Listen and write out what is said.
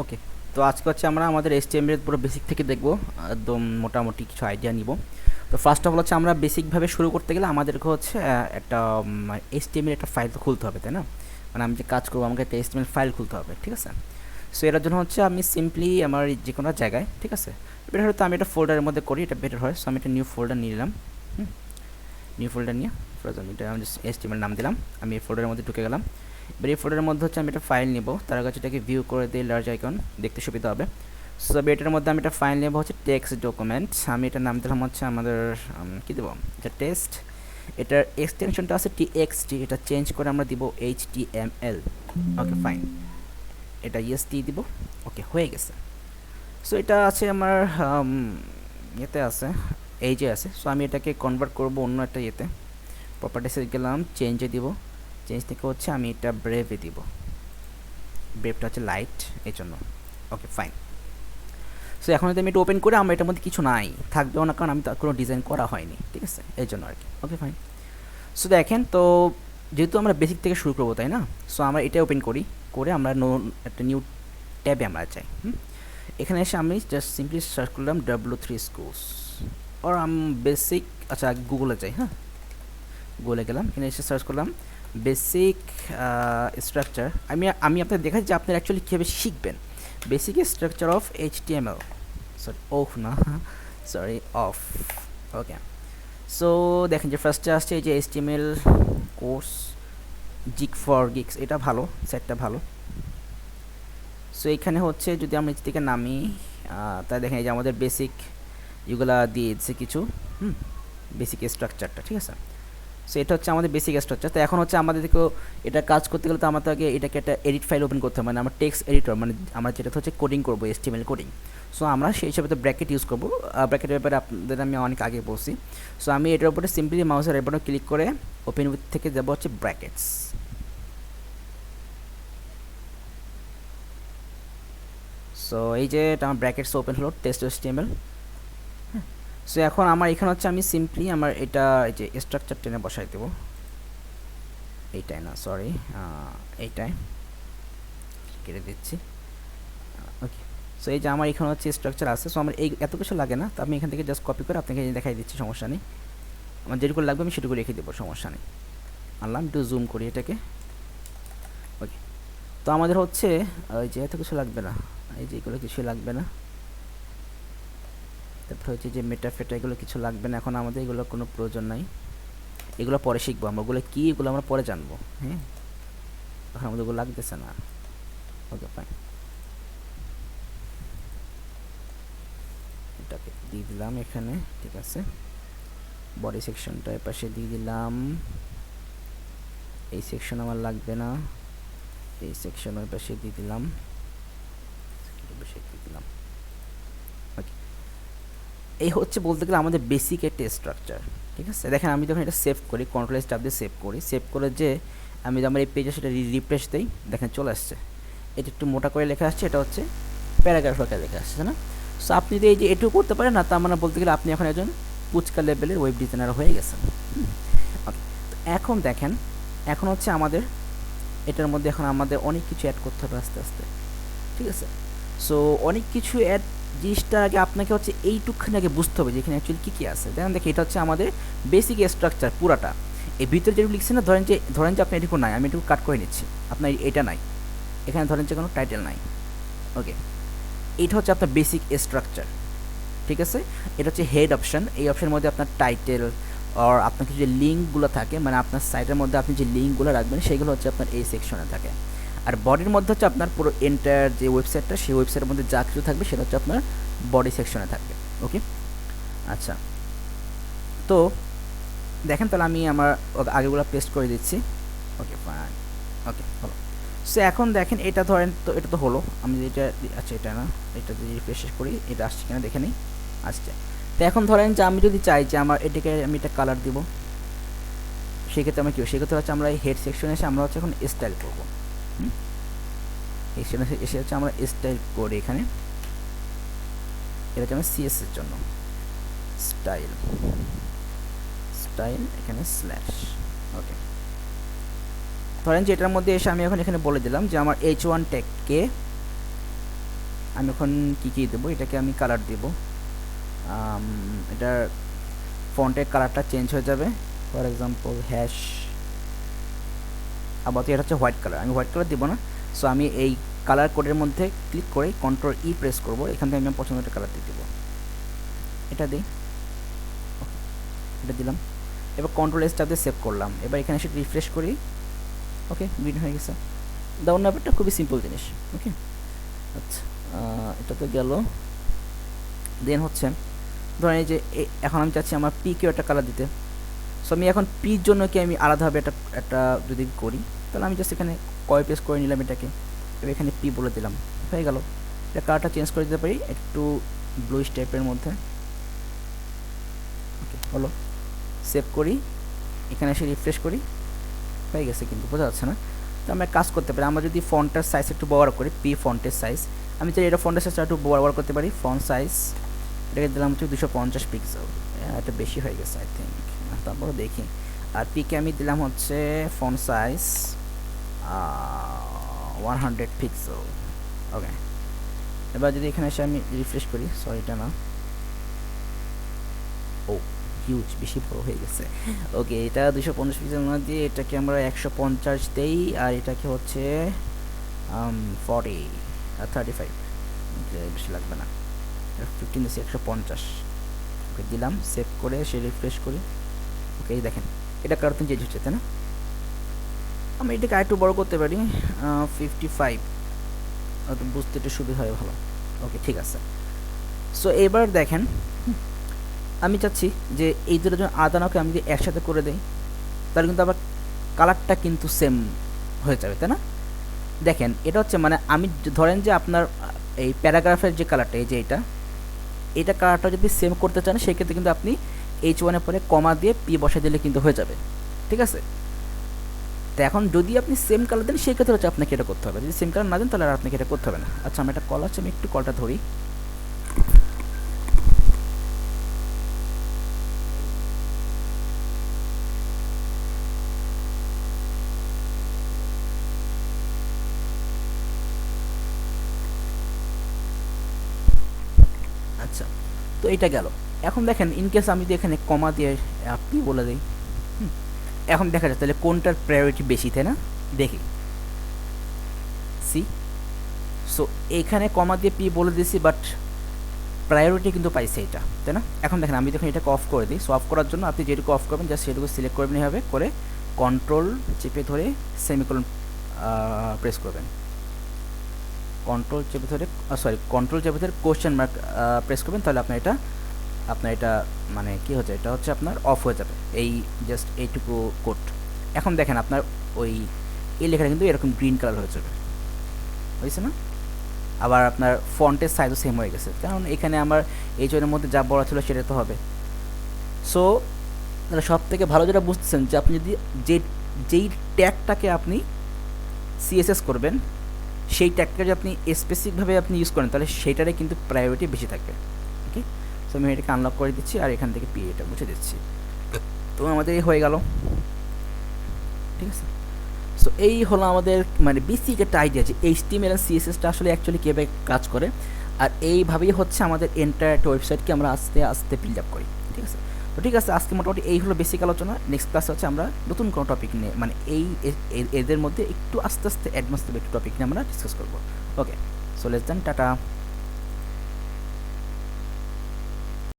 ওকে, তো আজকে হচ্ছে আমরা আমাদের HTML এর পুরো বেসিক থেকে দেখব, একদম মোটামুটি কিছু আইডিয়া নিব। তো ফার্স্ট অফ অল হচ্ছে আমরা বেসিকভাবে শুরু করতে গেলে আমাদেরকে হচ্ছে একটা HTML একটা ফাইল তো খুলতে হবে, তাই না? মানে আমি যে কাজ করবো আমাকে একটা HTML ফাইল খুলতে হবে, ঠিক আছে? সো এটার জন্য হচ্ছে আমি সিম্পলি আমার যে কোনো জায়গায়, ঠিক আছে, বেটার হয়তো আমি এটা ফোল্ডারের মধ্যে করি, এটা বেটার হয়। সো আমি একটা নিউ ফোল্ডার নিয়ে নিলাম। নিউ ফোল্ডার নিয়ে আমি এটা HTML নাম দিলাম। আমি এই ফোল্ডারের মধ্যে ঢুকে গেলাম। এবার এই ফোল্ডারের মধ্যে হচ্ছে আমি একটা ফাইল নেব, তার কাছে এটাকে ভিউ করে দিই, লার্জ আইকন, দেখতে সুবিধা হবে। সো এটার মধ্যে আমি একটা ফাইল নেব হচ্ছে টেক্সট ডকুমেন্ট। আমি এটার নাম দিলাম হচ্ছে আমাদের কী দেবো, এটা টেক্সট। এটার এক্সটেনশনটা আছে TXT, এটা চেঞ্জ করে আমরা দিব HTML। ওকে ফাইন, এটা EST দিব। ওকে, হয়ে গেছে। সো এটা আছে আমার ইয়েতে আছে, এই যে আছে। সো আমি এটাকে কনভার্ট করব অন্য একটা ইয়েতে, প্রপার্টিসে গেলাম, চেঞ্জে দিব। চেঞ্জ থেকে হচ্ছে আমি এটা ব্রেভে দিব। ব্রেভটা হচ্ছে লাইট, এই জন্য। Okay fine. সো এখন যদি আমি এটা ওপেন করে, আমরা এটার মধ্যে কিছু নাই, থাকবেও না, কারণ আমি তার কোনো ডিজাইন করা হয়নি, ঠিক আছে, এই জন্য আর কি। Okay fine. সো দেখেন, তো যেহেতু আমরা বেসিক থেকে শুরু করবো, তাই না? সো আমরা এটা ওপেন করি, করে আমরা একটা নিউ ট্যাবে আমরা চাই। এখানে এসে আমি জাস্ট সিম্পলি সার্চ করলাম W3 স্কুলস আর বেসিক। আচ্ছা, আগে গুগলে যাই। হ্যাঁ, গুগলে গেলাম, এখানে এসে সার্চ করলাম বেসিক স্ট্রাকচার। আমি আপনাদের দেখাচ্ছি যে আপনারা অ্যাকচুয়ালি কীভাবে শিখবেন basic structure of HTML। Sorry, oh না, সরি, অফ। ওকে, সো দেখেন যে ফার্স্টে আসছে এই যে HTML কোর্স জিক ফর গিক্স, এটা ভালো, সেটটা ভালো। সো এইখানে হচ্ছে যদি আমরা এর থেকে নামি, তাই দেখেন এই যে আমাদের বেসিক এগুলা দিয়ে দিচ্ছে কিছু, বেসিক স্ট্রাকচারটা, ঠিক আছে। সো এটা হচ্ছে আমাদের বেসিক স্ট্রাকচার। তো এখন হচ্ছে আমাদেরকেও এটা কাজ করতে গেলে তো আমাদের আগে এটাকে একটা এডিট ফাইল ওপেন করতে হবে, মানে আমার টেক্সট এডিটর, মানে আমরা যেটা হচ্ছে কোডিং করবো, HTML কোডিং। সো আমরা সেই হিসাবে তো ব্র্যাকেট ইউজ করবো। ব্র্যাকেটের ব্যাপারে আপনাদের আমি অনেক আগে বলছি। সো আমি এটার উপরে সিম্পলি মাউসের বাটনে ক্লিক করে ওপেন উইথ থেকে যাবো হচ্ছে ব্র্যাকেটস। সো এই যে এটা আমার ব্র্যাকেটস ওপেন হলো, টেক্সট HTML। সো এখন আমার এখানে হচ্ছে আমি সিম্পলি আমার এটা এই যে স্ট্রাকচার টেনে বসাই দেবো, এইটাই না, সরি, এইটাই কেটে দিচ্ছি। ওকে, সো এই যে আমার এখানে হচ্ছে স্ট্রাকচার আছে। সো আমার এই এত কিছু লাগে না, তো আমি এখান থেকে জাস্ট কপি করে আপনাকে দেখাই দিচ্ছি, সমস্যা নেই। আমার যেটুকু লাগবে আমি সেটুকু রেখে দেবো, সমস্যা নেই। আনলাম, একটু জুম করি এটাকে। ওকে, তো আমাদের হচ্ছে ওই যে এত কিছু লাগবে না, এই যে এগুলো কিছু লাগবে না। তারপরে হচ্ছে যে মেটা ফেটা, এগুলো কিছু লাগবে না, এখন আমাদের এগুলোর কোনো প্রয়োজন নাই। এগুলো পরে শিখবো আমরা, ওগুলো কী, এগুলো আমরা পরে জানবো। হ্যাঁ, এখন আমাদের ওগুলো লাগতেছে না। ওকে ফাইন, এটাকে দিয়ে দিলাম এখানে, ঠিক আছে। বডি সেকশনটা এর পাশে দিয়ে দিলাম। এই সেকশন আমার লাগবে না, এই সেকশন ওই পাশে দিয়ে দিলাম, ওকে। এই হচ্ছে বলতে গেলে আমাদের বেসিক একটা স্ট্রাকচার, ঠিক আছে। দেখেন আমি যখন এটা সেভ করি, কন্ট্রোল ট্যাব দিয়ে সেভ করি, সেভ করে যে আমি আমার এই পেজে সেটা রিফ্রেশ দিই, দেখেন চলে আসছে। এটা একটু মোটা করে লেখা আসছে, এটা হচ্ছে প্যারাগ্রাফ আকারে লেখা আসছে, না? সো আপনি যদি এই যে এটুকু করতে পারেন না, তার মানে বলতে গেলে আপনি এখন একজন পুচকা লেভেলের ওয়েব ডিজাইনার হয়ে গেছেন। ওকে, এখন দেখেন, এখন হচ্ছে আমাদের এটার মধ্যে এখন আমাদের অনেক কিছু অ্যাড করতে হবে আস্তে আস্তে, ঠিক আছে। সো অনেক কিছু অ্যাড, জিনিসটা আগে আপনাকে হচ্ছে এইটুকখানি আগে বুঝতে হবে যে এখানে অ্যাকচুয়ালি কী কী আছে। দেখেন এটা হচ্ছে আমাদের বেসিক স্ট্রাকচার পুরাটা। এই ভিতরে যেটুকু লিখছে না, ধরেন যে আপনি এটুকু নাই, আমি এটুকু কাট করে নিচ্ছি, আপনার এটা নাই, এখানে ধরেন যে কোনো টাইটেল নাই। ওকে, এইটা হচ্ছে আপনার বেসিক স্ট্রাকচার, ঠিক আছে। এটা হচ্ছে হেড অপশন, এই অপশনের মধ্যে আপনার টাইটেল আর আপনার কিছু যে লিঙ্কগুলো থাকে, মানে আপনার সাইটের মধ্যে আপনি যে লিঙ্কগুলো রাখবেন সেগুলো হচ্ছে আপনার এই সেকশনে থাকে। আর বডির মধ্যে হচ্ছে আপনার পুরো এন্টায়ার যে ওয়েবসাইটটা, সেই ওয়েবসাইটের মধ্যে যা কিছু থাকবে সেটা হচ্ছে আপনার বডি সেকশনে থাকবে। ওকে, আচ্ছা, তো দেখেন তাহলে আমি আমার আগেগুলো পেস্ট করে দিচ্ছি। ওকে ফাইন, ওকে হলো। সো এখন দেখেন এটা ধরেন, তো এটা তো হলো, আমি যেটা, আচ্ছা এটা না, এটা যদি রিফ্রেশ করি এটা আসছে কিনা দেখে নিই, আসছে। তো এখন ধরেন যে আমি যদি চাই যে আমার এটাকে আমি এটা কালার দিব, সেক্ষেত্রে আমি কী, সেক্ষেত্রে হচ্ছে আমরা এই হেড সেকশনে এসে আমরা হচ্ছে এখন স্টাইল করবো। এখানে এসে হচ্ছে আমরা স্টাইল করি, এখানে এটা হচ্ছে আমার CSS এর জন্য স্টাইল, স্টাইল এখানে স্ল্যাশ। ওকে, ধরেন যে এটার মধ্যে এসে আমি এখন এখানে বলে দিলাম যে আমার H1 ট্যাগকে আমি এখন কী দেবো, এটাকে আমি কালার দেব, এটার ফন্টের কালারটা চেঞ্জ হয়ে যাবে, ফর এক্সাম্পল হ্যাশ, আপাতত এটা হচ্ছে হোয়াইট কালার, আমি হোয়াইট কালার দেবো না। সো আমি এই কালার কোডের মধ্যে ক্লিক করে কন্ট্রোল ই প্রেস করব, এখান থেকে আমি পছন্দের কালার দিয়ে দেবো, এটা দিই, এটা দিলাম, এবার কন্ট্রোল এসটা দিয়ে সেভ করলাম, এবার এখানে এসে রিফ্রেশ করি, ওকে গ্রিন হয়ে গেছে। ডাউন ব্যাপারটা খুবই সিম্পল জিনিস, ওকে। আচ্ছা, এটা তো গেল। দেন হচ্ছে ধরেন এই যে এখন আমি চাচ্ছি আমার পি কেও একটা কালার দিতে। সো আমি এখন পির জন্য কি আমি আলাদাভাবে একটা যদি করি, তাহলে আমি জাস্ট এখানে কপি পেস্ট করে নিলাম এটাকে, এবার এখানে পি বলে দিলাম, হয়ে গেল। এটা কালারটা চেঞ্জ করে দিতে পারি একটু ব্লুইশ টাইপের মধ্যে, ওকে হলো। সেভ করি, এখানে এসে রিফ্রেশ করি, হয়ে গেছে, কিন্তু বোঝা যাচ্ছে না। তো আমরা কাজ করতে পারি, আমরা যদি ফন্টের সাইজ একটু বড় করি, পি ফন্টের সাইজ, আমি চাই এটা ফন্টের সাইজটা একটু বড় করতে পারি, ফন্ট সাইজ এটাকে দিলাম হচ্ছে 250 পিক্সেল, এটা বেশি হয়ে গেছে আই থিঙ্ক, তারপরে দেখি। আর পিকে আমি দিলাম হচ্ছে ফন্ট সাইজ 100 পিক্সেল, ওকে। এবার যদি এখানে এসে আমি রিফ্রেশ করি, সরি এটা না, ও হিউজ, বেশি বড় হয়ে গেছে, ওকে। এটা 250 পিক্সেল না দিয়ে এটাকে আমরা 150 দেই, আর এটাকে হচ্ছে 40 আর 35, বেশি লাগবে না, 15 দিচ্ছি, 150, ওকে দিলাম। সেভ করে সে রিফ্রেশ করি, ওকে দেখেন এটা কার্টুন চেঞ্জ হচ্ছে, তাই না? আমি এটাকে আরেকটু বড় করতে পারি, 55, বুঝতে একটু সুবিধা হয়, ভালো, ওকে ঠিক আছে। সো এবার দেখেন, আমি চাচ্ছি যে এই দুটো যখন আদানাকে আমি যদি একসাথে করে দেই, তাহলে কিন্তু আবার কালারটা কিন্তু সেম হয়ে যাবে, তাই না? দেখেন এটা হচ্ছে মানে আমি ধরেন যে আপনার এই প্যারাগ্রাফের যে কালারটা, এই যে এটা কালারটা যদি সেম করতে চান, সেক্ষেত্রে কিন্তু আপনি H1-এর পরে কমা দিয়ে পি বসাই দিলে কিন্তু হয়ে যাবে, ঠিক আছে? তো এখন যদি আপনি সেম কালার দেন, সেই ক্ষেত্রে হচ্ছে আপনাকে এটা করতে হবে, যদি সেম কালার না দেন তাহলে আর আপনাকে এটা করতে হবে না। আচ্ছা, আমি একটা কল আছে, আমি একটু কলটা ধরি। আচ্ছা, তো এটা গেল। এখন দেখেন ইনকেস আমি যদি এখানে কমা দিয়ে আপনি বলে দিই, এখন দেখা যায় তাহলে কোনটার প্রায়োরিটি বেশি, তাই না? দেখি, সি, সো এখানে কমা দিয়ে পি বলে দিয়েছি, বাট প্রায়োরিটি কিন্তু পাইছে এটা, তাই না? এখন দেখেন আমি যখন এটাকে অফ করে দিই, সো অফ করার জন্য আপনি যেটুকু অফ করবেন জাস্ট সেটুকু সিলেক্ট করবেন, এভাবে করে কন্ট্রোল চেপে ধরে সেমিকোলন প্রেস করবেন, কন্ট্রোল চেপে ধরে কোশ্চেন মার্ক প্রেস করবেন, তাহলে আপনার এটা মানে কি হচ্ছে, এটা হচ্ছে আপনার অফ হয়ে যাবে, এই জাস্ট এইটুকু কোড। এখন দেখেন আপনার ওই এই লেখাটা কিন্তু এরকম গ্রিন কালার হয়ে যাবে, বুঝছে না? আবার আপনার ফন্টের সাইজও সেম হয়ে গেছে, কারণ এখানে আমার এই জনের মধ্যে যা বলা ছিল সেটা তো হবে। সো সব থেকে ভালো যেটা বুঝতেছেন যে আপনি যদি যেই ট্যাগটাকে আপনি সিএসএস করবেন, সেই ট্যাগটা যদি আপনি স্পেসিফিকভাবে আপনি ইউজ করেন, তাহলে সেইটারে কিন্তু প্রায়োরিটি বেশি থাকবে, ওকে। সো আমি এটাকে আনলক করে দিচ্ছি, আর এখান থেকে পি এটা মুছে দিচ্ছি, তো আমাদের এই হয়ে গেল, ঠিক আছে। সো এই হলো আমাদের মানে বেসিক একটা আইডিয়া যে HTML আর CSSটা আসলে অ্যাকচুয়ালি কীভাবে কাজ করে, আর এইভাবেই হচ্ছে আমাদের এন্টায়ার একটা ওয়েবসাইটকে আমরা আস্তে আস্তে বিল্ড আপ করি, ঠিক আছে। তো ঠিক আছে, আজকে মোটামুটি এই হলো বেসিক আলোচনা। নেক্সট ক্লাসে হচ্ছে আমরা নতুন কোনো টপিক নিয়ে, মানে এদের মধ্যে একটু আস্তে আস্তে অ্যাডভান্স একটু টপিক নিয়ে আমরা ডিসকাস করবো, okay. So let's then, tata.